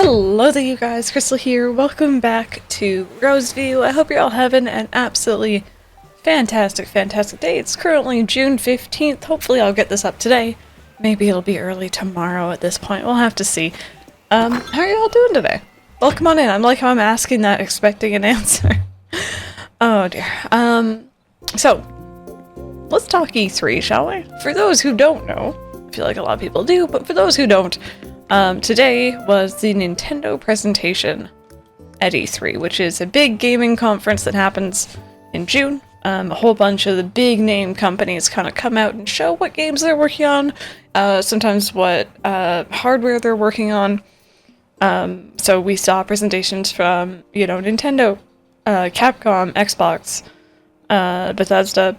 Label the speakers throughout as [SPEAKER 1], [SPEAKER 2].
[SPEAKER 1] Hello there you guys, Crystal here. Welcome back to Roseview. I hope you're all having an absolutely fantastic day. It's currently June 15th. Hopefully I'll get this up today. Maybe it'll be early tomorrow at this point. We'll have to see. How are you all doing today? Welcome on in. I'm like how I'm asking that, expecting an answer. Oh dear. So, let's talk E3, shall we? For those who don't know, I feel like a lot of people do, but for those who don't, today was the Nintendo presentation at E3, which is a big gaming conference that happens in June. A whole bunch of the big name companies kind of come out and show what games they're working on, sometimes what hardware they're working on. So we saw presentations from, Nintendo, Capcom, Xbox, Bethesda,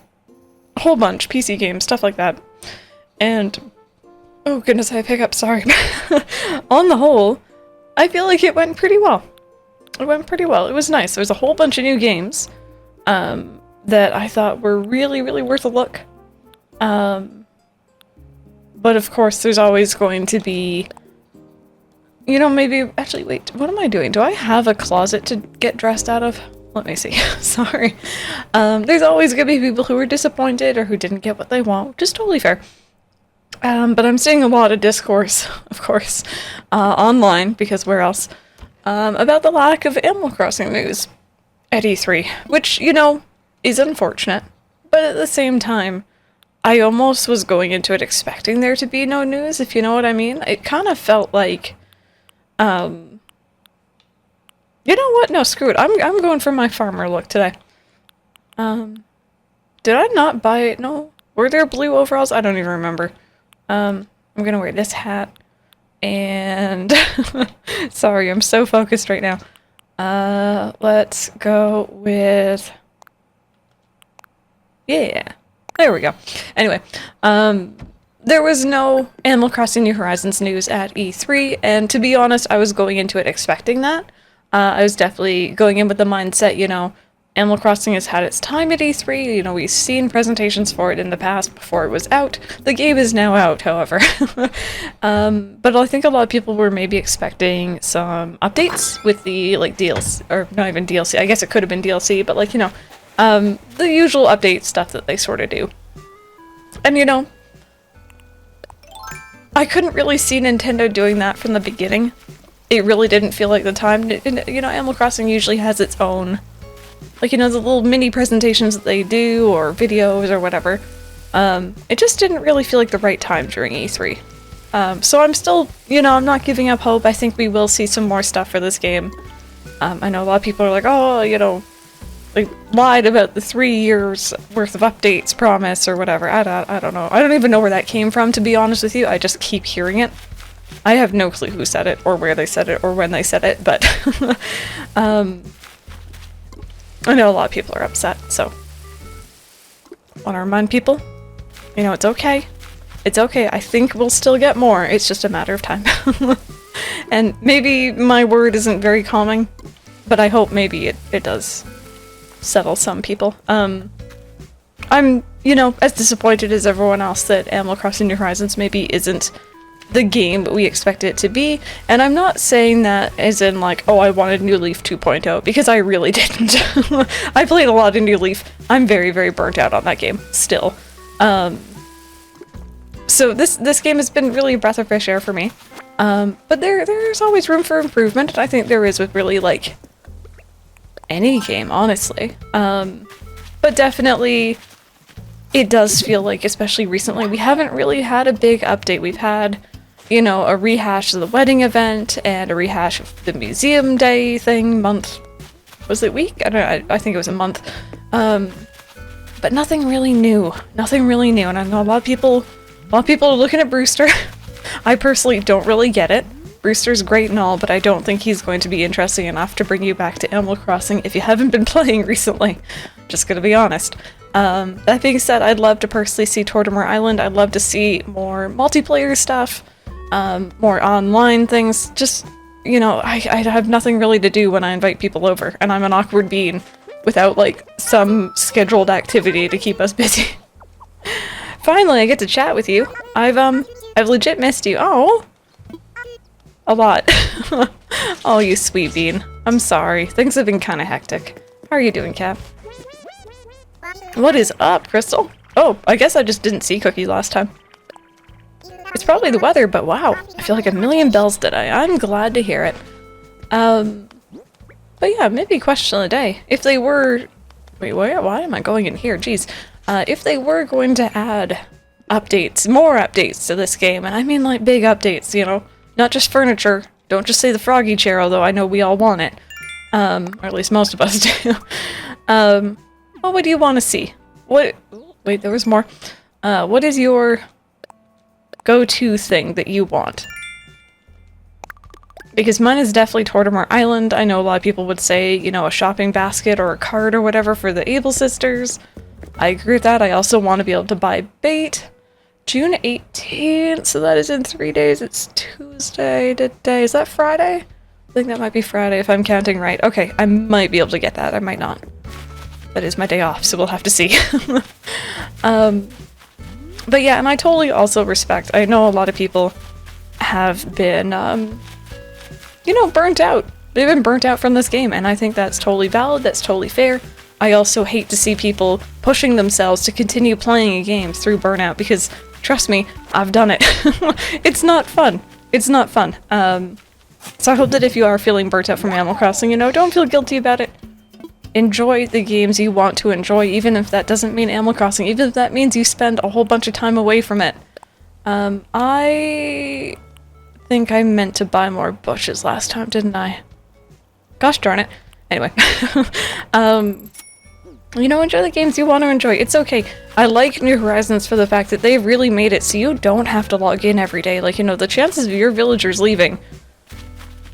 [SPEAKER 1] a whole bunch, PC games, stuff like that. And oh goodness, I have hiccups, sorry. On the whole, I feel like it went pretty well. It went pretty well. It was nice. There was a whole bunch of new games that I thought were really worth a look. But of course, there's always going to be, maybe, actually, wait, what am I doing? Do I have a closet to get dressed out of? Let me see. Sorry. There's always going to be people who are disappointed or who didn't get what they want, which is totally fair. But I'm seeing a lot of discourse, of course, online, because where else, about the lack of Animal Crossing news at E3, which, is unfortunate, but at the same time, I almost was going into it expecting there to be no news, if you know what I mean. It kind of felt like, you know what? No, screw it. I'm going for my farmer look today. Did I not buy it? No. Were there blue overalls? I don't even remember. I'm gonna wear this hat, and sorry, I'm so focused right now. Let's go with, yeah, there we go. Anyway, there was no Animal Crossing New Horizons news at E3, and to be honest, I was going into it expecting that. I was definitely going in with the mindset, Animal Crossing has had its time at E3, we've seen presentations for it in the past before it was out. The game is now out, however. But I think a lot of people were maybe expecting some updates with the, DLC, or not even DLC, I guess it could have been DLC, but the usual update stuff that they sort of do. And I couldn't really see Nintendo doing that from the beginning. It really didn't feel like the time. Animal Crossing usually has its own, the little mini presentations that they do, or videos, or whatever. It just didn't really feel like the right time during E3. So I'm still, I'm not giving up hope. I think we will see some more stuff for this game. I know a lot of people are like, oh, they lied about the 3 years worth of updates promise, or whatever. I don't know. I don't even know where that came from, to be honest with you. I just keep hearing it. I have no clue who said it, or where they said it, or when they said it, but I know a lot of people are upset, so want to remind people, it's okay. It's okay. I think we'll still get more. It's just a matter of time. And maybe my word isn't very calming, but I hope maybe it does settle some people. I'm, as disappointed as everyone else that Animal Crossing New Horizons maybe isn't the game we expect it to be, and I'm not saying that as in I wanted New Leaf 2.0, because I really didn't. I played a lot of New Leaf. I'm very burnt out on that game still. So this game has been really a breath of fresh air for me. But there's always room for improvement, and I think there is with really any game, honestly. But definitely it does feel like, especially recently, we haven't really had a big update. We've had a rehash of the wedding event, and a rehash of the museum day thing, month, was it week? I don't know, I think it was a month. But nothing really new, and I know a lot of people are looking at Brewster. I personally don't really get it. Brewster's great and all, but I don't think he's going to be interesting enough to bring you back to Animal Crossing if you haven't been playing recently. Just gonna be honest. That being said, I'd love to personally see Tortimer Island. I'd love to see more multiplayer stuff. More online things. Just, I have nothing really to do when I invite people over, and I'm an awkward bean without, some scheduled activity to keep us busy. Finally, I get to chat with you. I've legit missed you. Oh! A lot. Oh, you sweet bean. I'm sorry. Things have been kind of hectic. How are you doing, Cat? What is up, Crystal? Oh, I guess I just didn't see Cookie last time. It's probably the weather, but wow. I feel like a million bells today. I'm glad to hear it. But yeah, maybe question of the day. If they were... Wait, why am I going in here? Jeez. If they were going to add updates, more updates to this game, and I mean like big updates, you know? Not just furniture. Don't just say the froggy chair, although I know we all want it. Or at least most of us do. What would you want to see? What... Wait, there was more. What is your go-to thing that you want? Because mine is definitely Tortimer Island. I know a lot of people would say, you know, a shopping basket or a cart or whatever for the Able Sisters. I agree with that. I also want to be able to buy bait. June 18th, so that is in 3 days. It's Tuesday today. Is that Friday? I think that might be Friday if I'm counting right. Okay, I might be able to get that. I might not. That is my day off, so we'll have to see. But yeah, and I totally also respect, I know a lot of people have been, you know, burnt out. They've been burnt out from this game, and I think that's totally valid, that's totally fair. I also hate to see people pushing themselves to continue playing a game through burnout, because, trust me, I've done it. It's not fun. It's not fun. So I hope that if you are feeling burnt out from Animal Crossing, you know, don't feel guilty about it. Enjoy the games you want to enjoy, even if that doesn't mean Animal Crossing, even if that means you spend a whole bunch of time away from it. I think I meant to buy more bushes last time, didn't I? Gosh darn it. Anyway. You know, enjoy the games you want to enjoy. It's okay. I like New Horizons for the fact that they really made it so you don't have to log in every day. Like, you know, the chances of your villagers leaving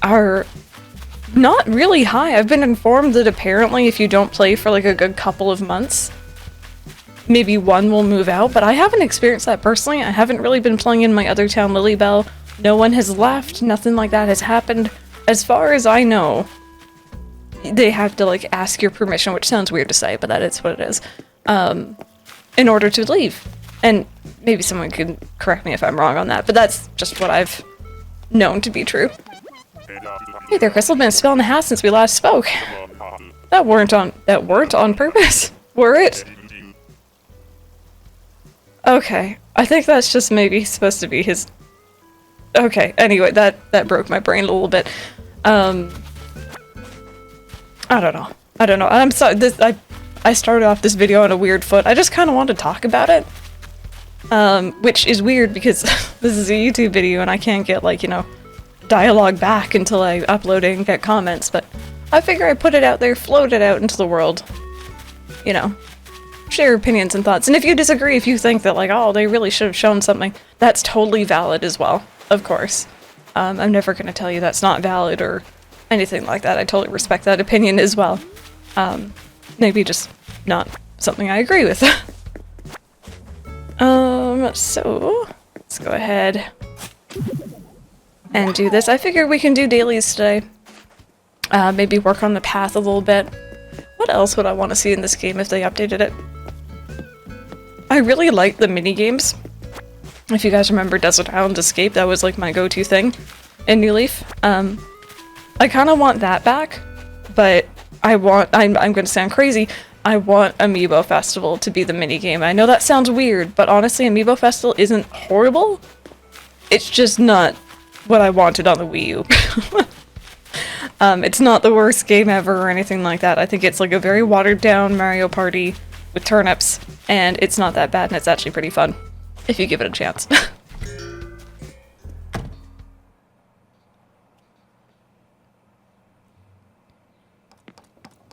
[SPEAKER 1] are not really high. I've been informed that apparently if you don't play for like a good couple of months, maybe one will move out, but I haven't experienced that personally. I haven't really been playing in my other town, Lilybell. No one has left. Nothing like that has happened. As far as I know, they have to like ask your permission, which sounds weird to say, but that is what it is, in order to leave. And maybe someone can correct me if I'm wrong on that, but that's just what I've known to be true. Hey there, Crystal. Been a spell and a half since we last spoke. That weren't on purpose, were it? Okay, I think that's just maybe supposed to be his... Okay, anyway, that broke my brain a little bit. I don't know. I'm sorry, I started off this video on a weird foot. I just kind of wanted to talk about it. Which is weird because this is a YouTube video and I can't get, like, you know, dialogue back until I upload it and get comments, but I figure I put it out there, float it out into the world. You know, share opinions and thoughts. And if you disagree, if you think that, like, oh, they really should have shown something, that's totally valid as well, of course. I'm never going to tell you that's not valid or anything like that. I totally respect that opinion as well. Maybe just not something I agree with. So let's go ahead and do this. I figured we can do dailies today. Maybe work on the path a little bit. What else would I want to see in this game if they updated it? I really like the mini games. If you guys remember Desert Island Escape, that was like my go-to thing in New Leaf. I kind of want that back, but I'm going to sound crazy. I want Amiibo Festival to be the minigame. I know that sounds weird, but honestly, Amiibo Festival isn't horrible. It's just not what I wanted on the Wii U. It's not the worst game ever or anything like that. I think it's like a very watered down Mario Party with turnips, and it's not that bad, and it's actually pretty fun, if you give it a chance.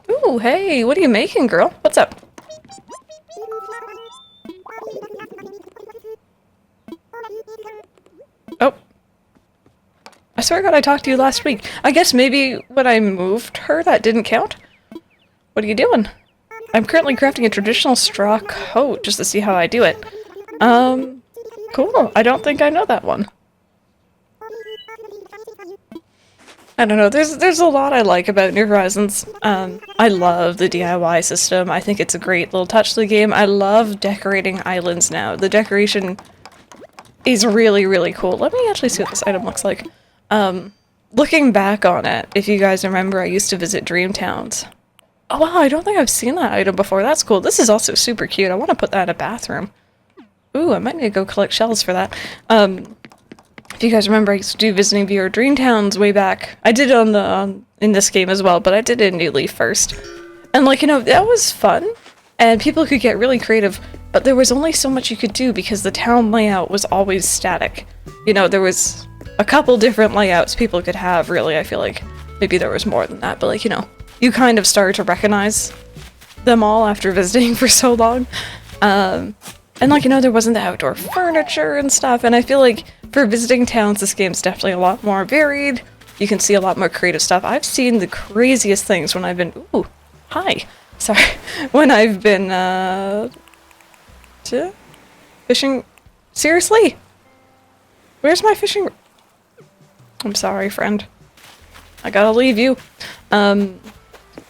[SPEAKER 1] Ooh, hey, what are you making, girl? What's up? Oh. I swear to God I talked to you last week. I guess maybe when I moved her that didn't count? What are you doing? I'm currently crafting a traditional straw coat just to see how I do it. Cool. I don't think I know that one. I don't know, there's a lot I like about New Horizons. I love the DIY system. I think it's a great little touch to the game. I love decorating islands now. The decoration is really, really cool. Let me actually see what this item looks like. Looking back on it, if you guys remember, I used to visit dream towns. Oh wow, I don't think I've seen that item before. That's cool. This is also super cute. I want to put that in a bathroom. Ooh, I might need to go collect shells for that. If you guys remember, I used to do visiting viewer dream towns way back. I did it on the in this game as well, but I did it in New Leaf first. And like, you know, that was fun, and people could get really creative, but there was only so much you could do because the town layout was always static. You know, there was a couple different layouts people could have, really. I feel like maybe there was more than that, but like, you know, you kind of started to recognize them all after visiting for so long. And like, you know, there wasn't the outdoor furniture and stuff, and I feel like for visiting towns, this game's definitely a lot more varied. You can see a lot more creative stuff. I've seen the craziest things when I've been... Ooh, hi. Sorry. When I've been, fishing... Seriously? Where's my fishing... I'm sorry, friend. I gotta leave you. When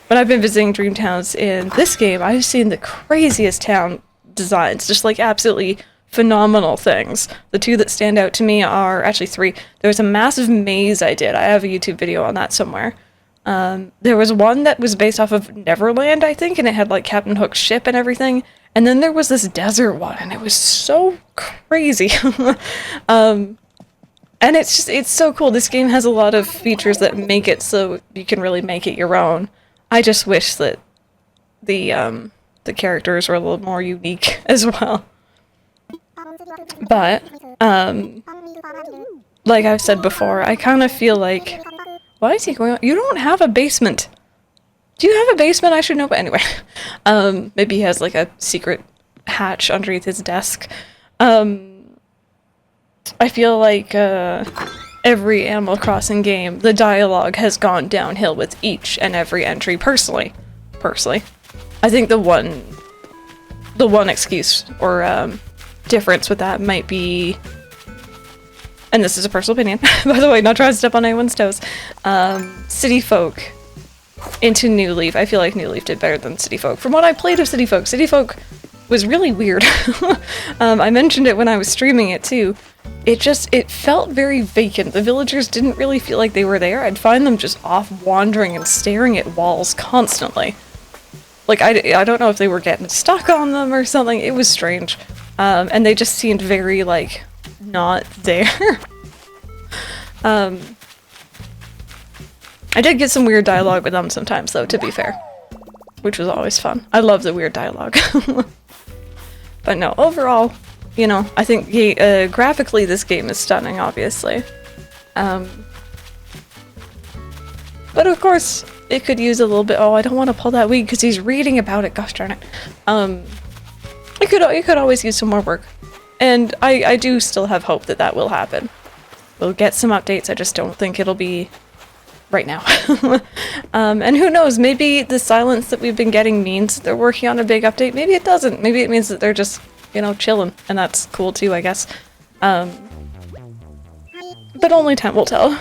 [SPEAKER 1] I've been visiting dream towns in this game, I've seen the craziest town designs, just like absolutely phenomenal things. The two that stand out to me are actually three. There was a massive maze I did. I have a YouTube video on that somewhere. There was one that was based off of Neverland, I think, and it had like Captain Hook's ship and everything. And then there was this desert one, and it was so crazy. And it's so cool. This game has a lot of features that make it so you can really make it your own. I just wish that the characters were a little more unique as well. But, like I've said before, I kind of feel like... Why is he going on? You don't have a basement! Do you have a basement? I should know, but anyway. Maybe he has like a secret hatch underneath his desk. I feel like, every Animal Crossing game, the dialogue has gone downhill with each and every entry, personally. I think the one excuse or difference with that might be, and this is a personal opinion, by the way, not trying to step on anyone's toes, City Folk into New Leaf. I feel like New Leaf did better than City Folk. From what I played of City Folk was really weird. I mentioned it when I was streaming it too. It felt very vacant. The villagers didn't really feel like they were there. I'd find them just off wandering and staring at walls constantly. Like, I don't know if they were getting stuck on them or something. It was strange. And they just seemed very, like, not there. I did get some weird dialogue with them sometimes, though, to be fair. Which was always fun. I love the weird dialogue. But no, overall, you know, I think graphically this game is stunning, obviously. But of course, it could use a little bit... Oh, I don't want to pull that weed because he's reading about it. Gosh darn it. It could always use some more work. And I do still have hope that that will happen. We'll get some updates, I just don't think it'll be right now. And who knows, maybe the silence that we've been getting means that they're working on a big update. Maybe it doesn't. Maybe it means that they're just, you know, chilling. And that's cool too, I guess. But only time will tell.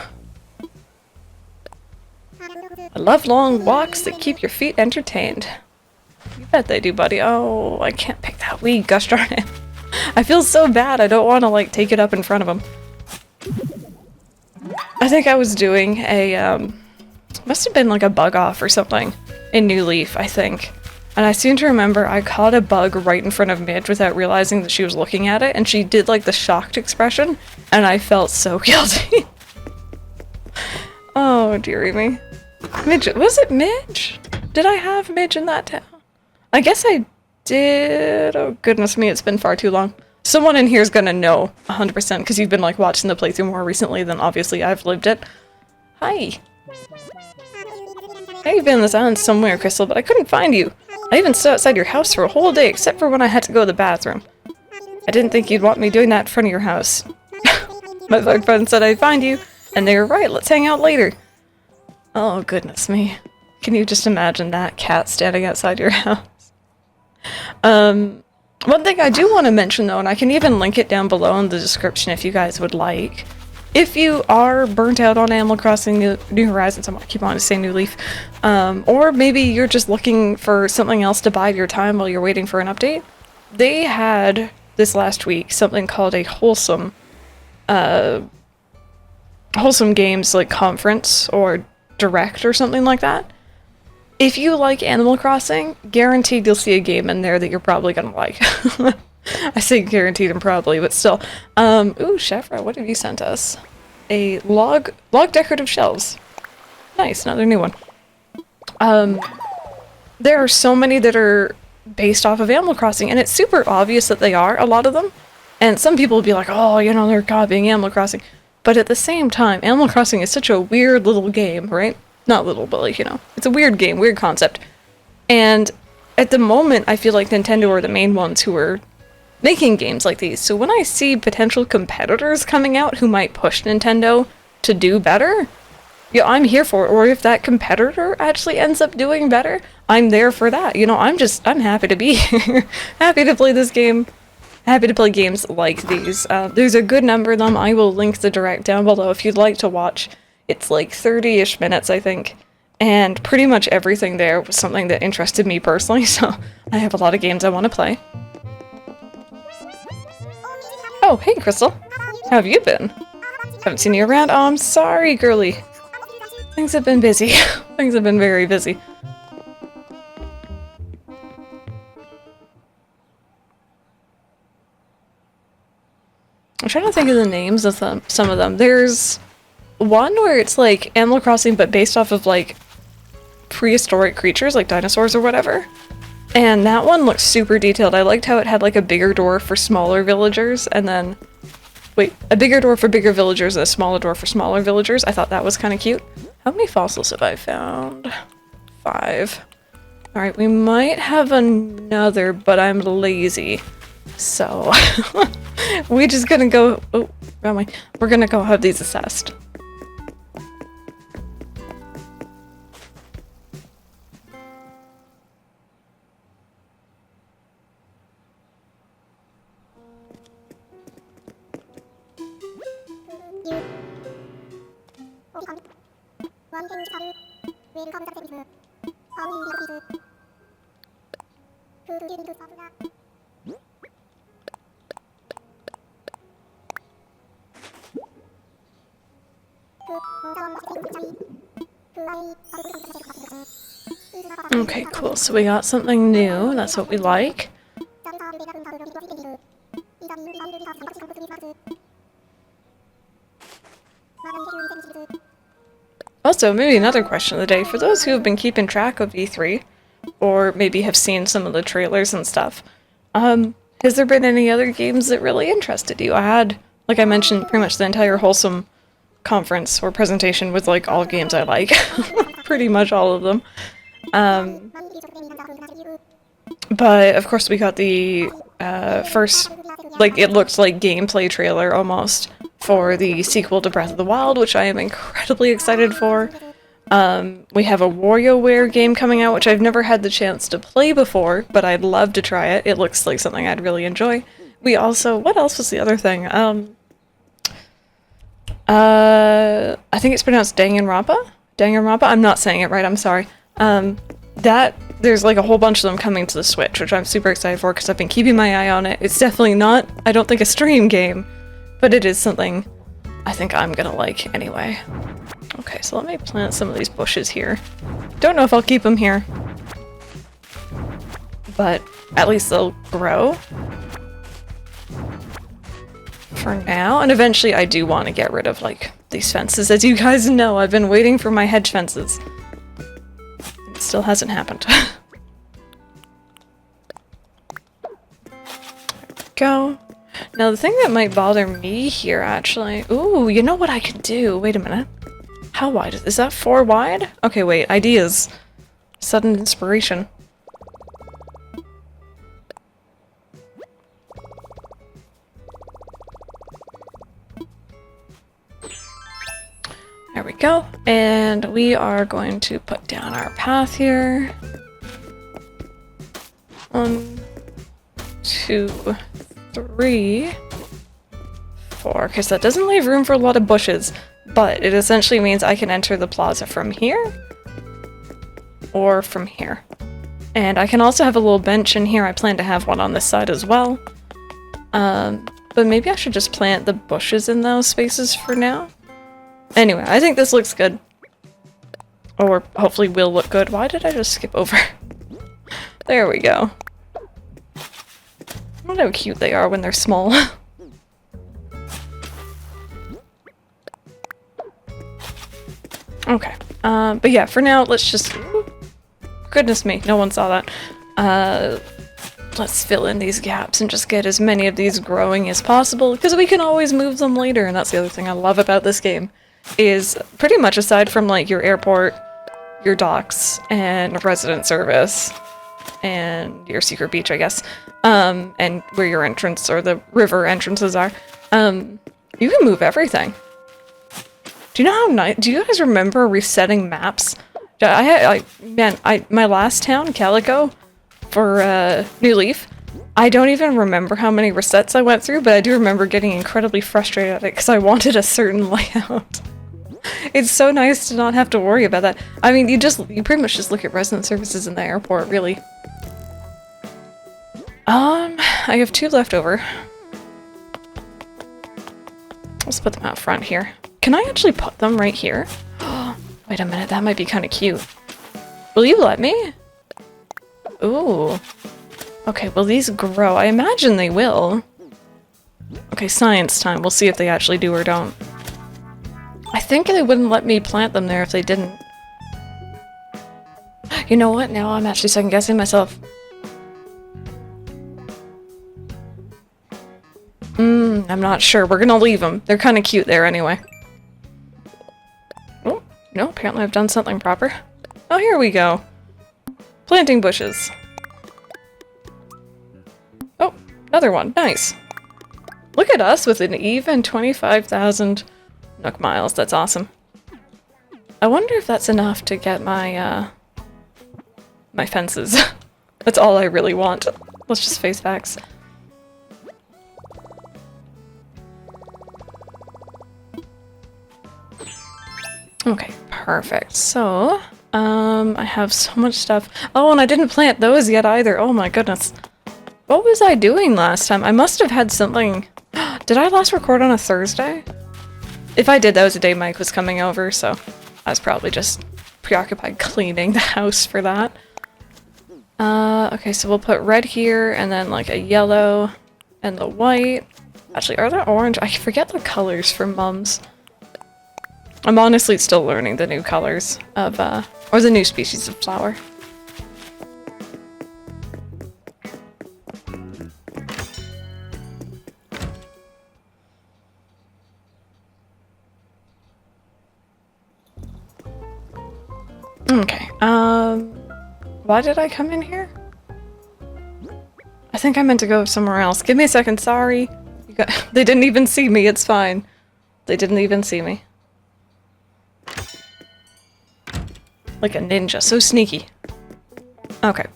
[SPEAKER 1] I love long walks that keep your feet entertained. You bet they do, buddy. Oh, I can't pick that weed, gosh darn it. I feel so bad, I don't want to, like, take it up in front of him. I think I was doing a, must have been like a bug off or something in New Leaf, I think. And I seem to remember I caught a bug right in front of Midge without realizing that she was looking at it, and she did, like, the shocked expression, and I felt so guilty. Oh, dearie me. Midge, was it Midge? Did I have Midge in that town? I guess I did. Oh, goodness me, it's been far too long. Someone in here is gonna know 100% because you've been, like, watching the playthrough more recently than obviously I've lived it. Hi. I've been in this island somewhere, Crystal, but I couldn't find you. I even stood outside your house for a whole day, except for when I had to go to the bathroom. I didn't think you'd want me doing that in front of your house. My bug friend said I'd find you, and they were right. Let's hang out later. Oh, goodness me. Can you just imagine that cat standing outside your house? One thing I do want to mention, though, and I can even link it down below in the description if you guys would like. If you are burnt out on Animal Crossing New Horizons, I'm going to keep on to say New Leaf, or maybe you're just looking for something else to bide your time while you're waiting for an update, they had, this last week, something called a Wholesome Wholesome Games like conference or direct or something like that. If you like Animal Crossing, guaranteed you'll see a game in there that you're probably gonna like. I say guaranteed and probably, but still. Ooh, Shefra, what have you sent us? A log decorative shelves. Nice, another new one. There are so many that are based off of Animal Crossing, and it's super obvious that they are, a lot of them. And some people will be like, oh, you know, they're copying Animal Crossing. But at the same time, Animal Crossing is such a weird little game, right? Not little, but like, you know, it's a weird game, weird concept. And at the moment, I feel like Nintendo are the main ones who are making games like these. So when I see potential competitors coming out who might push Nintendo to do better, yeah, I'm here for it. Or if that competitor actually ends up doing better, I'm there for that. You know, I'm happy to be here. Happy to play this game. Happy to play games like these. There's a good number of them. I will link the direct down below if you'd like to watch. It's like 30-ish minutes, I think. And pretty much everything there was something that interested me personally, so I have a lot of games I want to play. Oh, hey, Crystal. How have you been? Haven't seen you around. Oh, I'm sorry, girly. Things have been busy. Things have been very busy. I'm trying to think of the names of some of them. There's one where it's like Animal Crossing, but based off of like prehistoric creatures, like dinosaurs or whatever. And that one looks super detailed. I liked how it had like a bigger door for smaller villagers, and then wait, a bigger door for bigger villagers and a smaller door for smaller villagers. I thought that was kind of cute. How many fossils have I found? 5. Alright, we might have another, but I'm lazy. So, we're just gonna go... Oh, wrong way. We're gonna go have these assessed. Okay, cool. So we got something new. That's what we like. Also, maybe another question of the day. For those who have been keeping track of E3, or maybe have seen some of the trailers and stuff, has there been any other games that really interested you? I had, like I mentioned, pretty much the entire Wholesome conference or presentation with like all games I like. Pretty much all of them. But of course we got the first, like it looked like gameplay trailer almost for the sequel to Breath of the Wild, which I am incredibly excited for. We have a WarioWare game coming out, which I've never had the chance to play before, but I'd love to try it. It looks like something I'd really enjoy. We also, what else was the other thing? I think it's pronounced Danganronpa? Danganronpa? I'm not saying it right, I'm sorry. There's like a whole bunch of them coming to the Switch, which I'm super excited for because I've been keeping my eye on it. It's definitely not, I don't think, a stream game, but it is something I think I'm gonna like anyway. Okay, so let me plant some of these bushes here. Don't know if I'll keep them here, but at least they'll grow for now. And eventually I do want to get rid of like these fences. As you guys know, I've been waiting for my hedge fences. It still hasn't happened. There we go. Now the thing that might bother me here actually... Ooh, you know what I could do? Wait a minute. How wide is that? 4 wide? Okay, wait. Ideas. Sudden inspiration. There we go. And we are going to put down our path here. 1, 2, 3, 4. Because that doesn't leave room for a lot of bushes. But it essentially means I can enter the plaza from here. Or from here. And I can also have a little bench in here. I plan to have one on this side as well. But maybe I should just plant the bushes in those spaces for now. Anyway, I think this looks good. Or hopefully will look good. Why did I just skip over? There we go. I wonder how cute they are when they're small. Okay. But yeah, for now, let's just... Goodness me, no one saw that. Let's fill in these gaps and just get as many of these growing as possible, because we can always move them later, and that's the other thing I love about this game, is pretty much aside from, like, your airport, your docks, and resident service, and your secret beach, I guess, and where your entrance, or the river entrances are, you can move everything. Do you know how nice? Do you guys remember resetting maps? My last town, Calico, for New Leaf, I don't even remember how many resets I went through, but I do remember getting incredibly frustrated at it because I wanted a certain layout. It's so nice to not have to worry about that. I mean, you pretty much just look at resident services in the airport, really. I have 2 left over. Let's put them out front here. Can I actually put them right here? Wait a minute, that might be kind of cute. Will you let me? Ooh. Okay, will these grow? I imagine they will. Okay, science time. We'll see if they actually do or don't. I think they wouldn't let me plant them there if they didn't. You know what? Now I'm actually second-guessing myself. I'm not sure. We're gonna leave them. They're kind of cute there anyway. Oh, no, apparently I've done something proper. Oh, here we go. Planting bushes. Oh, another one. Nice. Look at us with an even 25,000 Nook miles. That's awesome. I wonder if that's enough to get my, my fences. That's all I really want. Let's just face facts. Okay, perfect. So, I have so much stuff. Oh, and I didn't plant those yet either. Oh my goodness. What was I doing last time? I must have had something... Did I last record on a Thursday? If I did, that was the day Mike was coming over, so I was probably just preoccupied cleaning the house for that. Okay, so we'll put red here, and then like a yellow, and the white. Actually, are there orange? I forget the colors for mums. I'm honestly still learning the new colors of, or the new species of flower. Okay, why did I come in here? I think I meant to go somewhere else. Give me a second, sorry. They didn't even see me, it's fine. They didn't even see me. Like a ninja, so sneaky. Okay,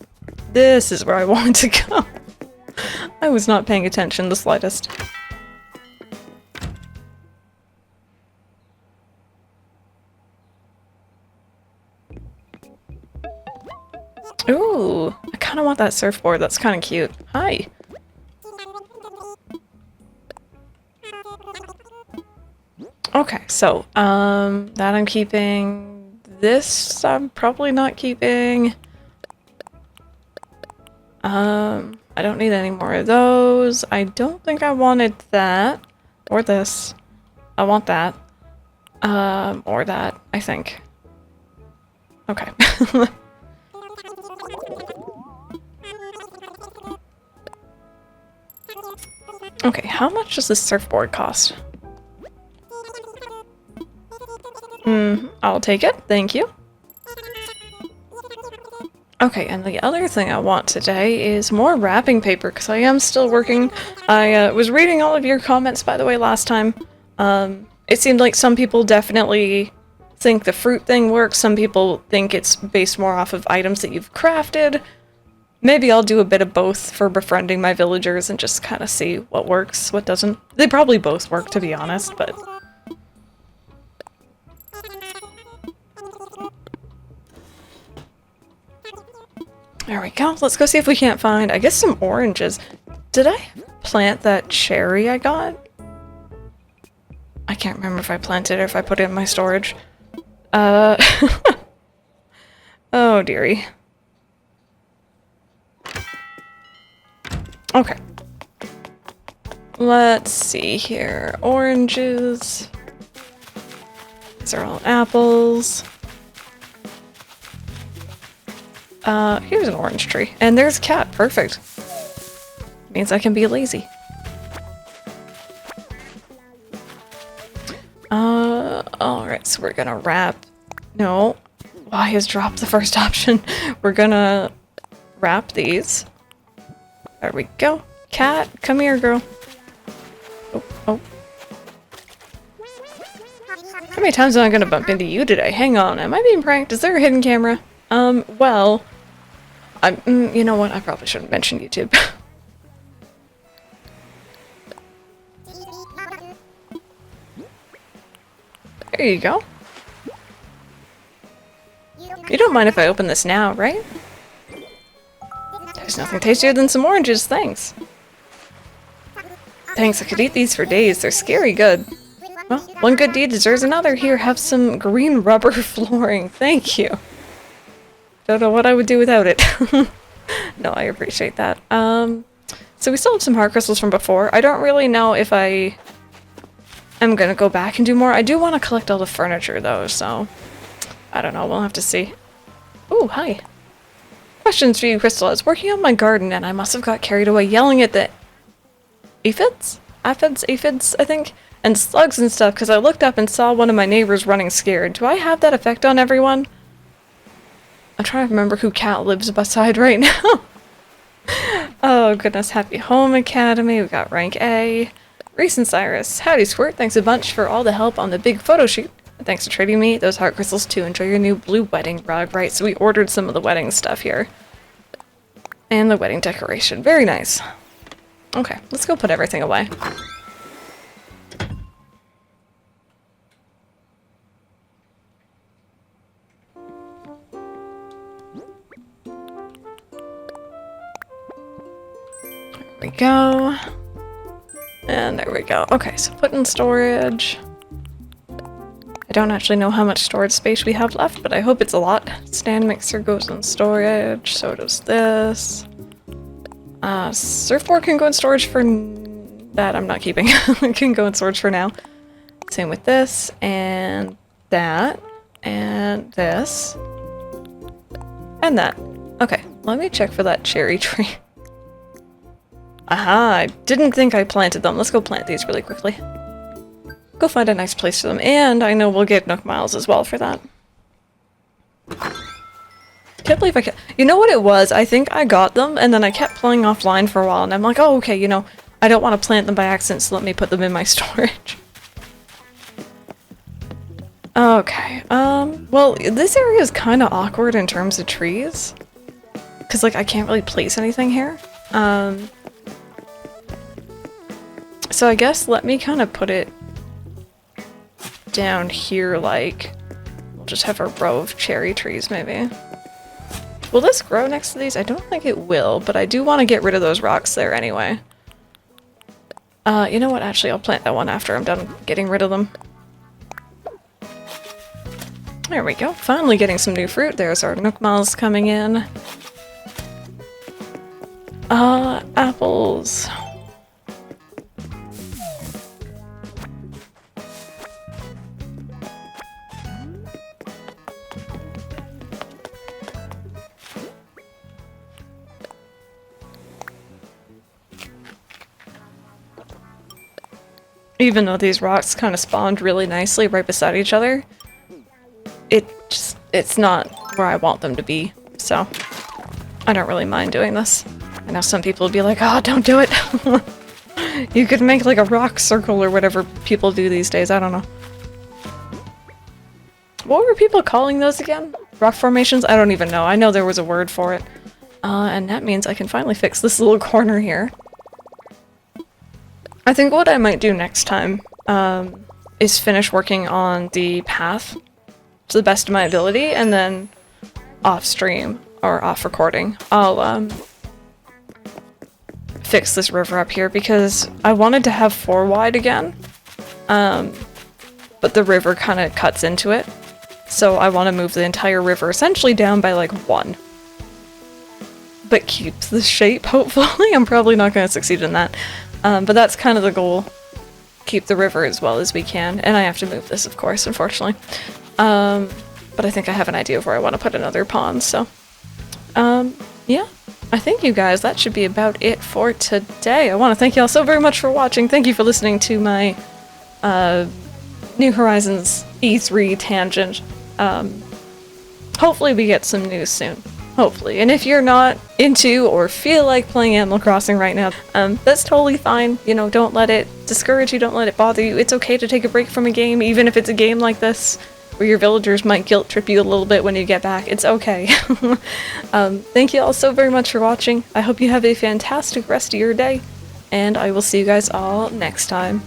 [SPEAKER 1] this is where I wanted to go. I was not paying attention the slightest. Ooh, I kind of want that surfboard. That's kind of cute. Hi. Okay, so, that I'm keeping. This I'm probably not keeping. I don't need any more of those. I don't think I wanted that. Or this. I want that. Or that, I think. Okay. Okay, how much does this surfboard cost? I'll take it, thank you. Okay, and the other thing I want today is more wrapping paper, because I am still working. I was reading all of your comments, by the way, last time. It seemed like some people definitely think the fruit thing works, some people think it's based more off of items that you've crafted. Maybe I'll do a bit of both for befriending my villagers and just kind of see what works, what doesn't. They probably both work, to be honest, but... There we go. Let's go see if we can't find, I guess, some oranges. Did I plant that cherry I got? can't remember if I planted it or if I put it in my storage. Oh dearie. Okay. Let's see here. Oranges. These are all apples. Here's an orange tree. And there's a cat. Perfect. Means I can be lazy. Alright, so we're gonna wrap... No. Why has dropped the first option? We're gonna wrap these. There we go. Cat, come here, girl. Oh, oh. How many times am I gonna bump into you today? Hang on, am I being pranked? Is there a hidden camera? Well... you know what? I probably shouldn't mention YouTube. There you go. You don't mind if I open this now, right? There's nothing tastier than some oranges, thanks. Thanks, I could eat these for days. They're scary good. Well, one good deed deserves another. Here, have some green rubber flooring. Thank you. Don't know what I would do without it. No, I appreciate that. So we still have some heart crystals from before. I don't really know if I am gonna go back and do more. I do want to collect all the furniture though, so I don't know, we'll have to see. Ooh, hi. Questions for you, Crystal. I was working on my garden and I must have got carried away yelling at the aphids, I think, and slugs and stuff because I looked up and saw one of my neighbors running scared. Do I have that effect on everyone? I'm trying to remember who Cat lives beside right now. Oh goodness, Happy Home Academy, we got rank A. Reese and Cyrus, howdy Squirt, thanks a bunch for all the help on the big photo shoot. And thanks for trading me those heart crystals too. Enjoy your new blue wedding rug. Right, so we ordered some of the wedding stuff here. And the wedding decoration, very nice. Okay, let's go put everything away. There we go. And there we go. Okay, so put in storage. I don't actually know how much storage space we have left, but I hope it's a lot. Stand mixer goes in storage, so does this. Surfboard can go in storage for that I'm not keeping. It can go in storage for now. Same with this, and that, and this, and that. Okay, let me check for that cherry tree. Aha, I didn't think I planted them. Let's go plant these really quickly. Go find a nice place for them, and I know we'll get Nook Miles as well for that. Can't believe I you know what it was? I think I got them, and then I kept playing offline for a while, and I'm like, oh, okay, you know, I don't want to plant them by accident, so let me put them in my storage. Okay, well, this area is kind of awkward in terms of trees. Because, like, I can't really place anything here. So I guess let me kind of put it down here, like, we'll just have a row of cherry trees, maybe. Will this grow next to these? I don't think it will, but I do want to get rid of those rocks there anyway. You know what? Actually, I'll plant that one after I'm done getting rid of them. There we go. Finally getting some new fruit. There's our Nook Miles coming in. Apples. Even though these rocks kind of spawned really nicely right beside each other, it's not where I want them to be, so I don't really mind doing this. I know some people would be like, oh, don't do it! You could make like a rock circle or whatever people do these days, I don't know. What were people calling those again? Rock formations? I don't even know. I know there was a word for it. And that means I can finally fix this little corner here. I think what I might do next time is finish working on the path to the best of my ability, and then off stream or off recording I'll fix this river up here because I wanted to have 4 wide again. but the river kind of cuts into it. So I want to move the entire river essentially down by like 1. But keep the shape, hopefully. I'm probably not going to succeed in that. But that's kind of the goal. Keep the river as well as we can. And I have to move this, of course, unfortunately. But I think I have an idea of where I want to put another pond, so... yeah. I think, you guys, that should be about it for today. I want to thank you all so very much for watching. Thank you for listening to my New Horizons E3 tangent. Hopefully we get some news soon. Hopefully. And if you're not into or feel like playing Animal Crossing right now, that's totally fine. You know, don't let it discourage you, don't let it bother you. It's okay to take a break from a game, even if it's a game like this, where your villagers might guilt trip you a little bit when you get back. It's okay. Thank you all so very much for watching. I hope you have a fantastic rest of your day, and I will see you guys all next time.